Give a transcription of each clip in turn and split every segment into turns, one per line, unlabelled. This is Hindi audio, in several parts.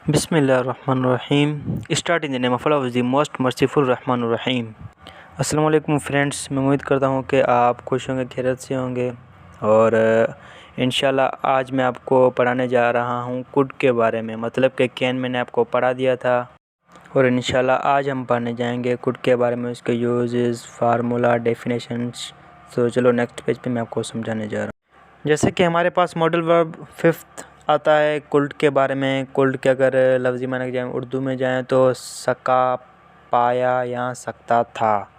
बिस्मिल्लाहिर्रहमानिर्रहीम। Start in the name of Allah the most merciful Rahman Rahim. अस्सलाम वालेकुम फ्रेंड्स, मैं उम्मीद करता हूँ कि आप खुश होंगे, खैरियत से होंगे। और इंशाल्लाह आज मैं आपको पढ़ाने जा रहा हूँ कुड के बारे में, मतलब कि कैन मैंने आपको पढ़ा दिया था। और इंशाल्लाह आज हम पढ़ने जाएंगे कुड के बारे में, उसके यूजेस, फार्मूला, डेफिनेशंस। तो चलो नेक्स्ट पेज पे मैं आपको समझाने जा रहा हूँ। जैसे कि हमारे पास मॉडल वर्ब फिफ्थ आता है कुल्ड के बारे में। कुल्ड के अगर लफ्ज़ी माने जाए उर्दू में जाएं तो सका, पाया या सकता था।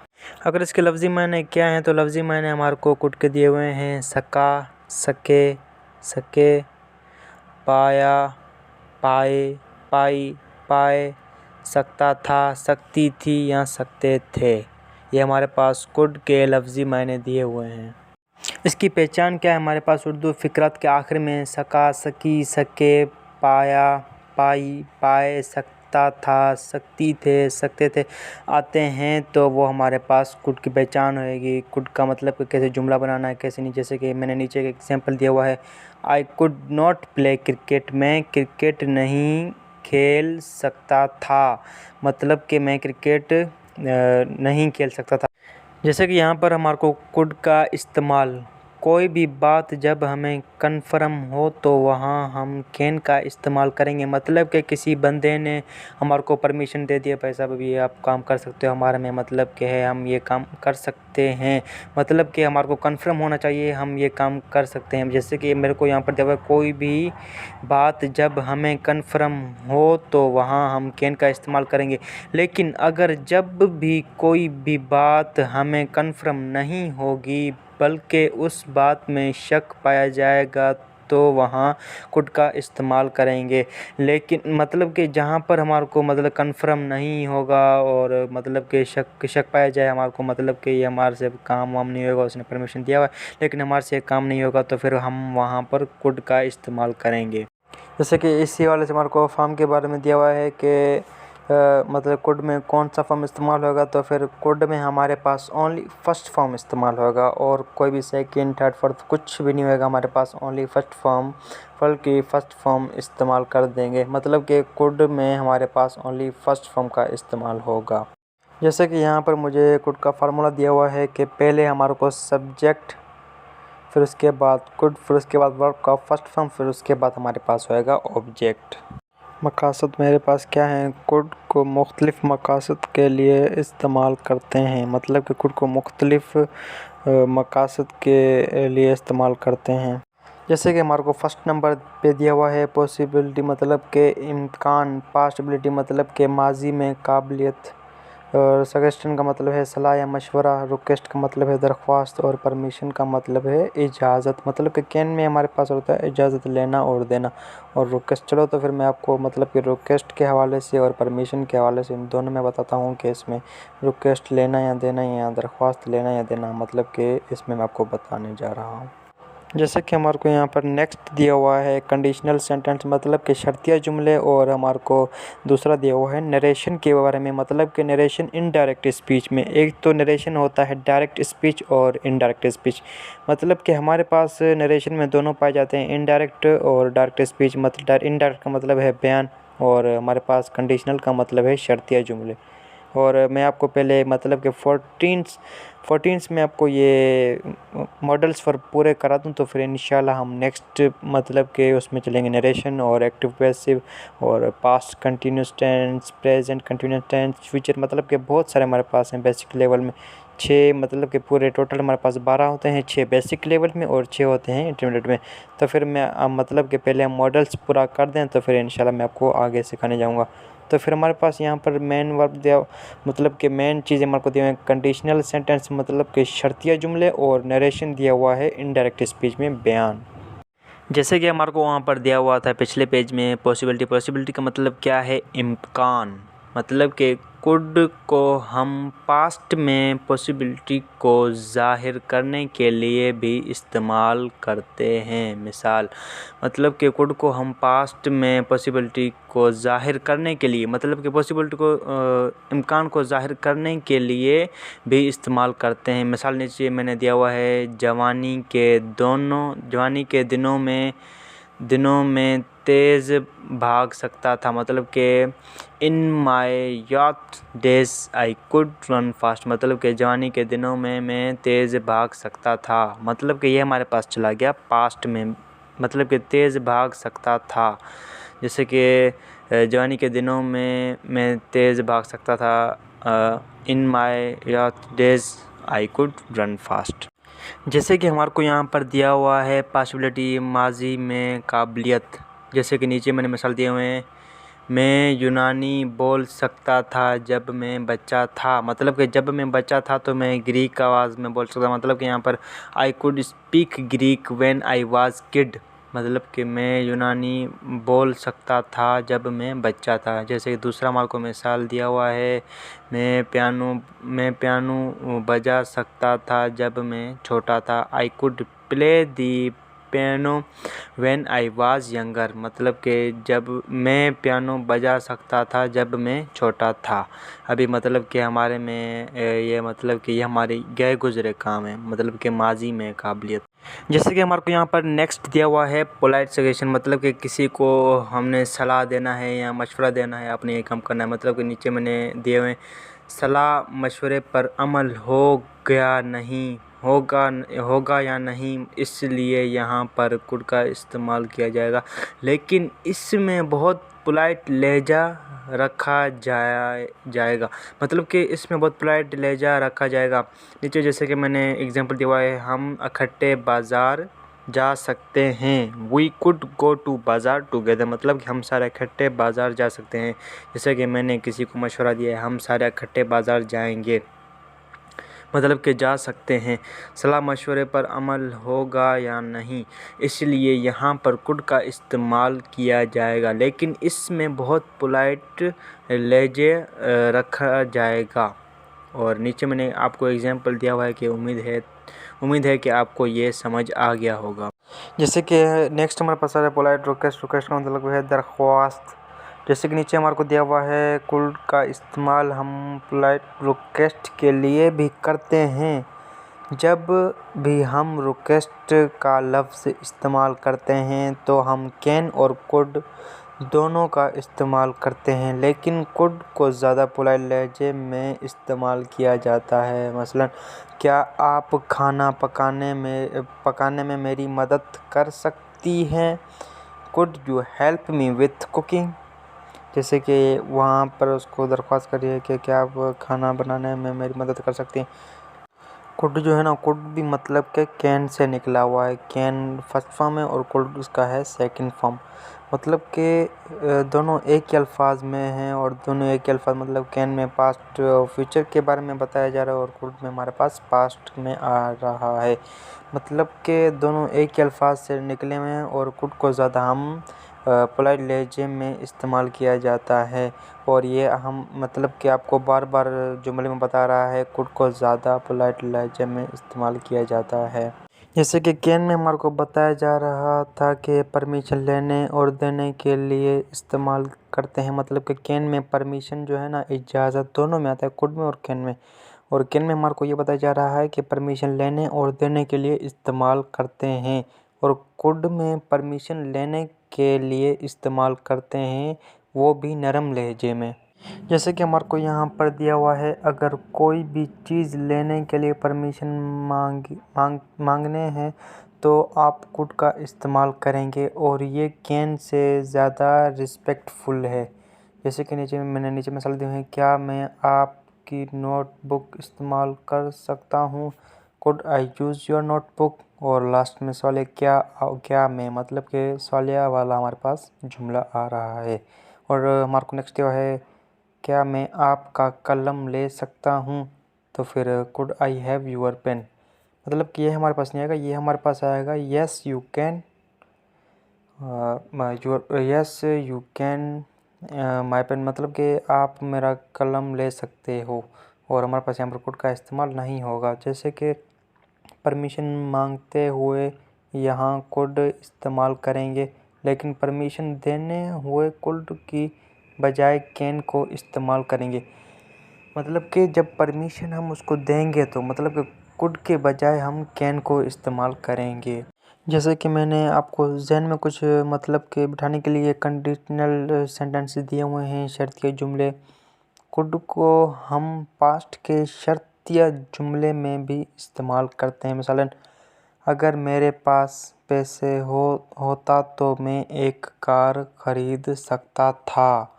अगर इसके लफ्ज़ी माने क्या हैं तो लफ्ज़ी माने हमारे को कुल्ड के दिए हुए हैं। सका, सके, सके, पाया, पाए, पाई, पाए, सकता था, सकती थी या सकते थे। ये हमारे पास कुड के लफ्ज़ी मायने दिए हुए हैं। इसकी पहचान क्या है? हमारे पास उर्दू फ़िक़रत के आखिर में सका, सकी, सके, पाया, पाई, पाए, सकता था, सकती थे, सकते थे आते हैं तो वो हमारे पास कुड की पहचान होएगी। कुड का मतलब कि कैसे जुमला बनाना है, कैसे नहीं। जैसे कि मैंने नीचे एक एग्जांपल दिया हुआ है, I could not play cricket. मैं क्रिकेट नहीं खेल सकता था, मतलब कि मैं क्रिकेट नहीं खेल सकता था। जैसे कि यहाँ पर हमारे को कुड का इस्तेमाल, कोई भी बात जब हमें कन्फर्म हो तो वहाँ हम कैन का इस्तेमाल करेंगे। मतलब कि किसी बंदे ने हमारे को परमिशन दे दिया, भाई साहब अभी आप काम कर सकते हो हमारे में, मतलब कि है हम ये काम कर सकते हैं, मतलब कि हमारे को कन्फर्म होना चाहिए हम ये काम कर सकते हैं। जैसे कि मेरे को यहाँ पर दिया हुआ कोई भी बात जब हमें कन्फर्म हो तो वहाँ हम कैन का इस्तेमाल करेंगे। लेकिन अगर जब भी कोई भी बात हमें कन्फर्म नहीं होगी बल्कि उस बात में शक पाया जाएगा तो वहाँ कुड का इस्तेमाल करेंगे। लेकिन मतलब कि जहाँ पर हमारे को मतलब कन्फर्म नहीं होगा और मतलब कि शक पाया जाए हमारे को, मतलब कि ये हमारे से काम वाम नहीं होगा, उसने परमिशन दिया हुआ है लेकिन हमारे से काम नहीं होगा, तो फिर हम वहाँ पर कुड का इस्तेमाल करेंगे। जैसे कि इसी वाले से हमारे को फॉर्म के बारे में दिया हुआ है कि मतलब कुड में कौन सा फॉर्म इस्तेमाल होगा, तो फिर कुड में हमारे पास ओनली फर्स्ट फॉर्म इस्तेमाल होगा और कोई भी सेकंड, थर्ड, फोर्थ कुछ भी नहीं होगा हमारे पास, ओनली फर्स्ट फॉर्म, बल्कि फर्स्ट फॉर्म इस्तेमाल कर देंगे। मतलब कि कुड में हमारे पास ओनली फर्स्ट फॉर्म का इस्तेमाल होगा। जैसे कि यहाँ पर मुझे कुड का फार्मूला दिया हुआ है कि पहले हमारे को सब्जेक्ट, फिर उसके बाद कुड, फिर उसके बाद वर्ब का फर्स्ट फॉर्म, फिर उसके बाद हमारे पास होएगा ऑब्जेक्ट। मकासद मेरे पास क्या है? कुड को मुख्तलिफ मकासद के लिए इस्तेमाल करते हैं, मतलब कि कुड को मुख्तलिफ मकासद के लिए इस्तेमाल करते हैं। जैसे कि हमारे को फर्स्ट नंबर पे दिया हुआ है पॉसिबिलिटी, मतलब के इम्कान, पास्टिबिलिटी मतलब के माजी में काबिलियत, और सजेशन का मतलब है सलाह या मशवरा, रिक्वेस्ट का मतलब है दरख्वास्त, और परमिशन का मतलब है इजाज़त। मतलब कि कैन में हमारे पास होता है इजाज़त लेना और देना और रिक्वेस्ट। चलो तो फिर मैं आपको मतलब कि रिक्वेस्ट के हवाले से और परमिशन के हवाले से इन दोनों में बताता हूँ कि इसमें रिक्वेस्ट लेना या देना या दरख्वास्त लेना या देना, मतलब कि इसमें मैं आपको बताने जा रहा हूँ। जैसे कि हमारे को यहाँ पर नेक्स्ट दिया हुआ है कंडीशनल सेंटेंस, मतलब कि शर्तिया जुमले, और हमारे को दूसरा दिया हुआ है नरेशन के बारे में, मतलब कि नरेशन इनडायरेक्ट स्पीच में। एक तो नरेशन होता है डायरेक्ट स्पीच और इनडायरेक्ट स्पीच, मतलब कि हमारे पास नरेशन में दोनों पाए जाते हैं, इनडायरेक्ट और डायरेक्ट स्पीच। मतलब इनडायरेक्ट का मतलब है बयान और हमारे पास कंडीशनल का मतलब है शर्तिया जुमले। और मैं आपको पहले मतलब कि 14 में आपको ये मॉडल्स पर पूरे करा दूँ तो फिर इंशाल्लाह हम नेक्स्ट मतलब कि उसमें चलेंगे नरेशन और एक्टिव पैसिव और past continuous tense, present continuous tense, future, मतलब कि बहुत सारे हमारे पास हैं बेसिक लेवल में। 6 मतलब कि पूरे टोटल हमारे पास 12 होते हैं, 6 बेसिक लेवल में और 6 होते हैं इंटरमीडिएट में। तो फिर मैं मतलब कि पहले हम मॉडल्स पूरा कर दें तो फिर इंशाल्लाह मैं आपको आगे सिखाने जाऊँगा। तो फिर हमारे पास यहाँ पर मेन वर्ब दिया, मतलब कि मेन चीज़ें हमारे को दिए हुए हैं कंडीशनल सेंटेंस, मतलब कि शर्तिया जुमले, और नरेशन दिया हुआ है इनडायरेक्ट स्पीच में बयान। जैसे कि हमारे को वहाँ पर दिया हुआ था पिछले पेज में पॉसिबिलिटी का मतलब क्या है? इम्कान। मतलब कि कुड को हम पास्ट में पॉसिबिलिटी को ज़ाहिर करने के लिए भी इस्तेमाल करते हैं। मिसाल, मतलब कि कुड को हम पास्ट में पॉसिबिलिटी को ज़ाहिर करने के लिए, मतलब कि पॉसिबिलिटी को इम्कान को ज़ाहिर करने के लिए भी इस्तेमाल करते हैं। मिसाल नीचे मैंने दिया हुआ है जवानी के दिनों में तेज़ भाग सकता था, मतलब कि in my youth days I could run fast, मतलब कि जवानी के दिनों में मैं तेज़ भाग सकता था। मतलब कि ये हमारे पास चला गया पास्ट में, मतलब कि तेज़ भाग सकता था। जैसे कि जवानी के दिनों में मैं तेज़ भाग सकता था, in my youth days I could run fast. जैसे कि हमारे को यहाँ पर दिया हुआ है पॉसिबिलिटी माजी में काबिलियत, जैसे कि नीचे मैंने मिसाल दिए हुए हैं। मैं यूनानी बोल सकता था जब मैं बच्चा था, मतलब कि जब मैं बच्चा था तो मैं ग्रीक आवाज़ में बोल सकता, मतलब कि यहाँ पर I could speak Greek when I was kid, मतलब कि मैं यूनानी बोल सकता था जब मैं बच्चा था। जैसे कि दूसरा हमारे को मिसाल दिया हुआ है, मैं पियानो बजा सकता था जब मैं छोटा था। I could play the piano when I was younger, मतलब कि जब मैं पियानो बजा सकता था जब मैं छोटा था। अभी मतलब कि हमारे में ये मतलब कि ये हमारे गए गुजरे काम है, मतलब कि माजी में काबिलियत। जैसे कि हमारे को यहाँ पर नेक्स्ट दिया हुआ है पोलाइट सजेशन, मतलब कि किसी को हमने सलाह देना है या मशवरा देना है, आपने ये काम करना है। मतलब कि नीचे मैंने दिए हुए सलाह मशवरे पर अमल होगा या नहीं, इसलिए यहाँ पर कुड का इस्तेमाल किया जाएगा, लेकिन इसमें बहुत पोलाइट लहजा रखा जाएगा, मतलब कि इसमें बहुत पोलाइट लहजा रखा जाएगा। नीचे जैसे कि मैंने एग्जांपल दिया हुआ है, हम इकट्ठे बाज़ार जा सकते हैं। वी कुड गो टू बाज़ार टुगेदर, मतलब कि हम सारे इकट्ठे बाज़ार जा सकते हैं। जैसे कि मैंने किसी को मशवरा दिया है, हम सारे इकट्ठे बाज़ार जाएंगे, मतलब कि जा सकते हैं। सलाह मशवरे पर अमल होगा या नहीं, इसलिए यहाँ पर कुड का इस्तेमाल किया जाएगा, लेकिन इसमें बहुत पोलाइट लहजे रखा जाएगा। और नीचे मैंने आपको एग्जांपल दिया हुआ है कि उम्मीद है कि आपको ये समझ आ गया होगा। जैसे कि नेक्स्ट हमारे पास आ रहा है पोलाइट रिक्वेस्ट। रिक्वेस्ट का मतलब है दरख्वास्त। जैसे कि नीचे हमारे को दिया हुआ है, कुड का इस्तेमाल हम पोलाइट रिक्वेस्ट के लिए भी करते हैं। जब भी हम रिक्वेस्ट का लफ्ज़ इस्तेमाल करते हैं तो हम कैन और कुड दोनों का इस्तेमाल करते हैं, लेकिन कुड को ज़्यादा पोलाइट लहजे में इस्तेमाल किया जाता है। मसलन, क्या आप खाना पकाने में मेरी मदद कर सकती हैं? Could you help me with cooking? जैसे कि वहाँ पर उसको दरख्वास्त करी है कि क्या आप खाना बनाने में मेरी मदद कर सकती हैं। कुड जो है ना, कुड भी मतलब कि कैन से निकला हुआ है। कैन फर्स्ट फॉर्म है और कुड उसका है सेकंड फॉर्म, मतलब कि दोनों एक ही अल्फाज में हैं और दोनों एक ही अल्फाज, मतलब कैन में पास्ट फ्यूचर के बारे में बताया जा रहा है और कुड में हमारे पास पास्ट में आ रहा है, मतलब कि दोनों एक ही अल्फाज से निकले हुए हैं। और कुड को ज़्यादा हम पोलाइट लहजे में इस्तेमाल किया जाता है, और ये हम मतलब कि आपको बार बार जुमले में बता रहा है, कुड को ज़्यादा पोलाइट लहजे में इस्तेमाल किया जाता है। जैसे कि कैन में हमारे को बताया जा रहा था कि परमिशन लेने और देने के लिए इस्तेमाल करते हैं, मतलब कि कैन में परमिशन जो है ना, इजाज़त दोनों में आता है, कुड में और कैन में। और कैन में हमारे को ये बताया जा रहा है कि परमिशन लेने और देने के लिए इस्तेमाल करते हैं, और कुड में परमिशन लेने के लिए इस्तेमाल करते हैं, वो भी नरम लहजे में। जैसे कि हमारे को यहाँ पर दिया हुआ है, अगर कोई भी चीज़ लेने के लिए परमिशन मांगने हैं तो आप कुड का इस्तेमाल करेंगे, और ये कैन से ज़्यादा रिस्पेक्टफुल है। जैसे कि मैंने नीचे मिसाल दी है, क्या मैं आपकी नोटबुक इस्तेमाल कर सकता हूँ? Could I use your notebook? और लास्ट में सवाल है, क्या मैं, मतलब कि सवालिया वाला हमारे पास जुमला आ रहा है। और हमारे को नेक्स्ट दिया है, क्या मैं आपका कलम ले सकता हूँ? तो फिर could I have your pen, मतलब कि ये हमारे पास नहीं आएगा, ये हमारे पास आएगा yes you can my pen, मतलब कि आप मेरा कलम ले सकते हो। और हमारे पास यहाँ पर कुड का इस्तेमाल नहीं होगा। जैसे कि परमिशन मांगते हुए यहाँ कुड इस्तेमाल करेंगे, लेकिन परमिशन देने हुए कुड की बजाय कैन को इस्तेमाल करेंगे, मतलब कि जब परमिशन हम उसको देंगे तो मतलब कि कुड के बजाय हम कैन को इस्तेमाल करेंगे। जैसे कि मैंने आपको ज़हन में कुछ मतलब के बिठाने के लिए कंडीशनल सेंटेंस दिए हुए हैं, शर्तिया जुमले। कुड को हम पास्ट के शर्तिया जुमले में भी इस्तेमाल करते हैं। मिसालन, अगर मेरे पास पैसे होता तो मैं एक कार खरीद सकता था।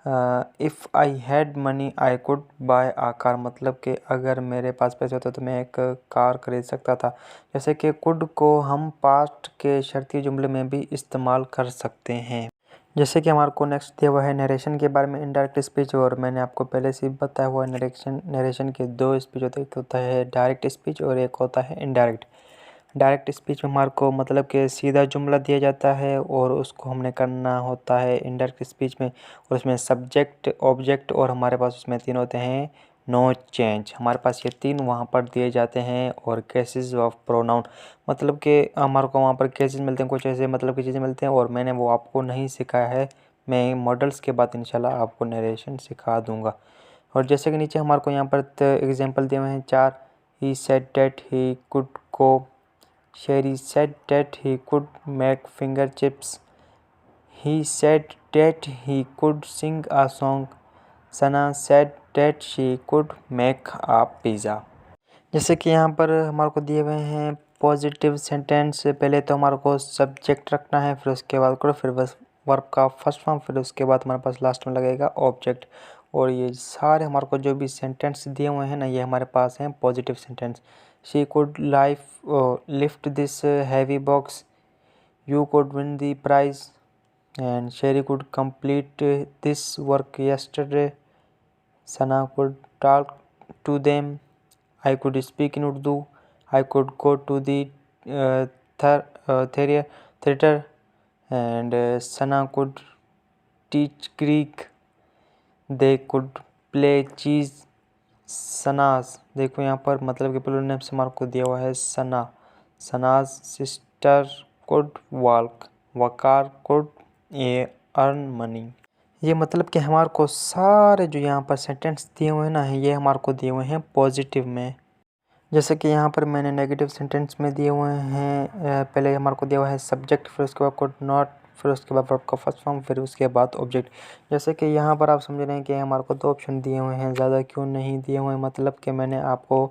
If I had money I could buy a car, मतलब कि अगर मेरे पास पैसे होते तो मैं एक कार खरीद सकता था। जैसे कि कुड को हम पास्ट के शर्ती जुमले में भी इस्तेमाल कर सकते हैं। जैसे कि हमारे को नेक्स्ट दिया हुआ है नरेशन के बारे में, इनडायरेक्ट स्पीच। और मैंने आपको पहले से बताया हुआ है नरेशन के दो स्पीच होते हैं, एक होता है डायरेक्ट स्पीच और एक होता है इनडायरेक्ट। डायरेक्ट स्पीच में हमारे को मतलब कि सीधा जुमला दिया जाता है और उसको हमने करना होता है। इनडायरेक्ट स्पीच में और उसमें सब्जेक्ट, ऑब्जेक्ट और हमारे पास उसमें तीन होते हैं नो चेंज। हमारे पास ये तीन वहाँ पर दिए जाते हैं। और केसेस ऑफ प्रोनाउन, मतलब कि हमारे को वहाँ पर केसेस मिलते हैं, कुछ ऐसे मतलब की चीज़ें मिलते हैं और मैंने वो आपको नहीं सिखाया है। मैं मॉडल्स के बाद इंशाल्लाह आपको नरेशन सिखा दूँगा। और जैसे कि नीचे हमारे को यहाँ पर एग्जांपल दिए हुए हैं 4। He said that he could को, Sherry said that he could make finger chips. He said that he could sing a song. Sana said that she could make a pizza. जैसे कि यहाँ पर हमारे को दिए हुए हैं पॉजिटिव सेंटेंस। पहले तो हमारे को सब्जेक्ट रखना है, फिर उसके बाद करो, फिर बस वर्ब का फर्स्ट फॉर्म, फिर उसके बाद हमारे पास लास्ट में लगेगा ऑब्जेक्ट। और ये सारे हमारे को जो भी सेंटेंस दिए हुए हैं ना, ये हमारे पास हैं positive sentence. She could lift this heavy box, you could win the prize, and Sherry could complete this work yesterday, Sana could talk to them, I could speak in Urdu, I could go to the theater, and Sana could teach Greek, they could play chess। सनाज, देखो यहाँ पर मतलब कि प्लूरल नेम से हमारे को दिया हुआ है Sana. Sana's sister could walk, Waqar could earn money. ये मतलब कि हमारे को सारे जो यहाँ पर सेंटेंस दिए हुए हैं ना, ये हमारे को दिए हुए हैं पॉजिटिव में। जैसे कि यहाँ पर मैंने नेगेटिव सेंटेंस में दिए हुए हैं। पहले हमारे को दिया हुआ है सब्जेक्ट, फिर उसके बाद कुड नॉट, फिर उसके बाद वर्ब का फर्स्ट फॉर्म, फिर उसके बाद ऑब्जेक्ट। जैसे कि यहाँ पर आप समझ रहे हैं कि हमारे को दो ऑप्शन दिए हुए हैं, ज़्यादा क्यों नहीं दिए हुए हैं। मतलब कि मैंने आपको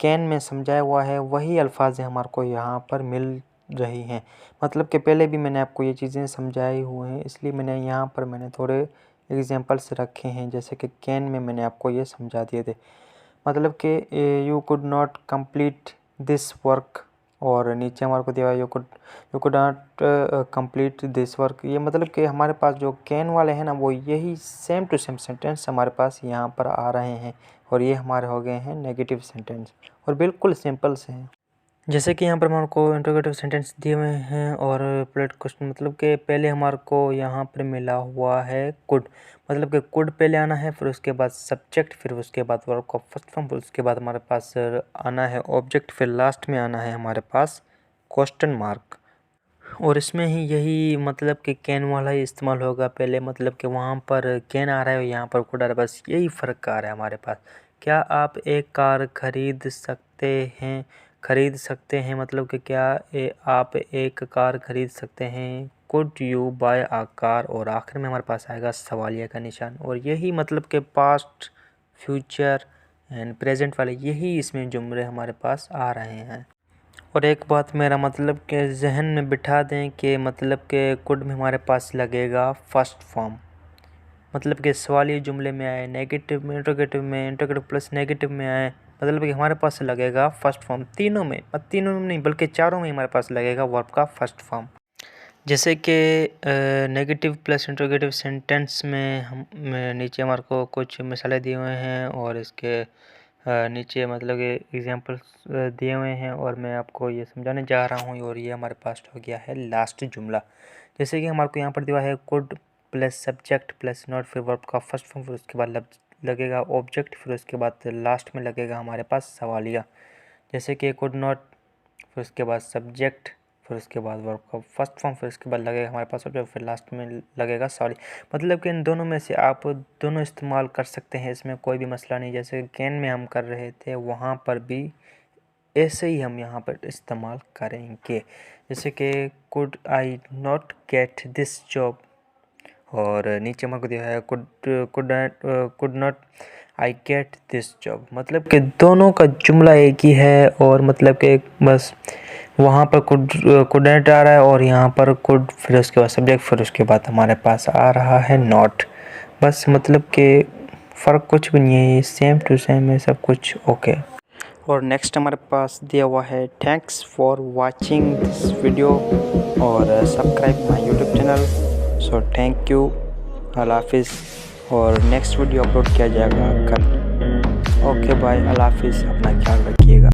कैन में समझाया हुआ है, वही अल्फाज हमारे को यहाँ पर मिल रही हैं। मतलब कि पहले भी मैंने आपको ये चीज़ें समझाई हुए हैं, इसलिए मैंने यहाँ पर मैंने थोड़े एग्जाम्पल्स रखे हैं। जैसे कि कैन में मैंने आपको ये समझा दिए थे, मतलब कि you could not complete this work. और नीचे हमारे को दिया हुआ you could not complete this work. ये मतलब कि हमारे पास जो कैन वाले हैं ना, वो यही सेम टू सेम सेंटेंस हमारे पास यहाँ पर आ रहे हैं। और ये हमारे हो गए हैं नेगेटिव सेंटेंस और बिल्कुल सिंपल से हैं। जैसे कि यहाँ पर हमारे को इंट्रोगेटिव सेंटेंस दिए हुए हैं और प्लेट क्वेश्चन, मतलब कि पहले हमारे को यहाँ पर मिला हुआ है कुड, मतलब कि कुड पहले आना है, फिर उसके बाद सब्जेक्ट, फिर उसके बाद वर्ब का फर्स्ट फॉर्म, फिर उसके बाद हमारे पास आना है ऑब्जेक्ट, फिर लास्ट में आना है हमारे पास क्वेश्चन मार्क। और इसमें ही यही मतलब कि कैन वाला ही इस्तेमाल होगा पहले, मतलब कि वहाँ पर कैन आ रहा है और यहाँ पर कुड आ रहा है, बस यही फ़र्क आ रहा है हमारे पास। क्या आप एक कार खरीद सकते हैं? खरीद सकते हैं मतलब कि क्या आप एक कार खरीद सकते हैं? Could you buy a car. और आखिर में हमारे पास आएगा सवालिया का निशान। और यही मतलब कि पास्ट, फ्यूचर एंड प्रेजेंट वाले यही इसमें जुमले हमारे पास आ रहे हैं। और एक बात मेरा मतलब कि जहन में बिठा दें कि मतलब कि कुड में हमारे पास लगेगा फर्स्ट फॉर्म, मतलब कि सवालिया जुमले में आए, नेगेटिव में, इंट्रोगेटिव प्लस नेगेटिव में आए, मतलब कि हमारे पास लगेगा फर्स्ट फॉर्म। तीनों में नहीं बल्कि चारों में हमारे पास लगेगा वर्ब का फर्स्ट फॉर्म। जैसे कि नेगेटिव प्लस इंट्रोगेटिव सेंटेंस में हम नीचे हमारे को कुछ मिसालें दिए हुए हैं और इसके नीचे मतलब कि एग्जांपल्स दिए हुए हैं और मैं आपको ये समझाने जा रहा हूँ। और ये हमारे पास हो गया है लास्ट जुमला। जैसे कि हमारे को यहाँ पर दिया है could plus subject plus not, फिर वर्ब का फर्स्ट फॉर्म, फिर उसके बाद लगेगा ऑब्जेक्ट, फिर उसके बाद लास्ट में लगेगा हमारे पास सवालिया। जैसे कि कुड नॉट, फिर उसके बाद सब्जेक्ट, फिर उसके बाद वर्ब का फर्स्ट फॉर्म, फिर उसके बाद लगेगा हमारे पास ऑब्जेक्ट, फिर लास्ट में लगेगा सॉरी। मतलब कि इन दोनों में से आप दोनों इस्तेमाल कर सकते हैं, इसमें कोई भी मसला नहीं। जैसे कैन में हम कर रहे थे, वहाँ पर भी ऐसे ही हम यहाँ पर इस्तेमाल करेंगे। जैसे कि could I not get this job, और नीचे हमारे को दिया है could not I get this job. मतलब कि दोनों का जुमला एक ही है, और मतलब कि बस वहाँ पर कुडंट आ रहा है और यहाँ पर कुड, फिर उसके बाद सब्जेक्ट, फिर उसके बाद हमारे पास आ रहा है नॉट। बस मतलब कि फ़र्क कुछ भी नहीं है, ये सेम टू सेम है, सब कुछ ओके। और नेक्स्ट हमारे पास दिया हुआ है thanks for watching this video और subscribe my YouTube channel. So thank you, Allah हाफिज़, और नेक्स्ट वीडियो अपलोड किया जाएगा कल। ओके बाय, अल्लाह हाफिज़, अपना ख्याल रखिए।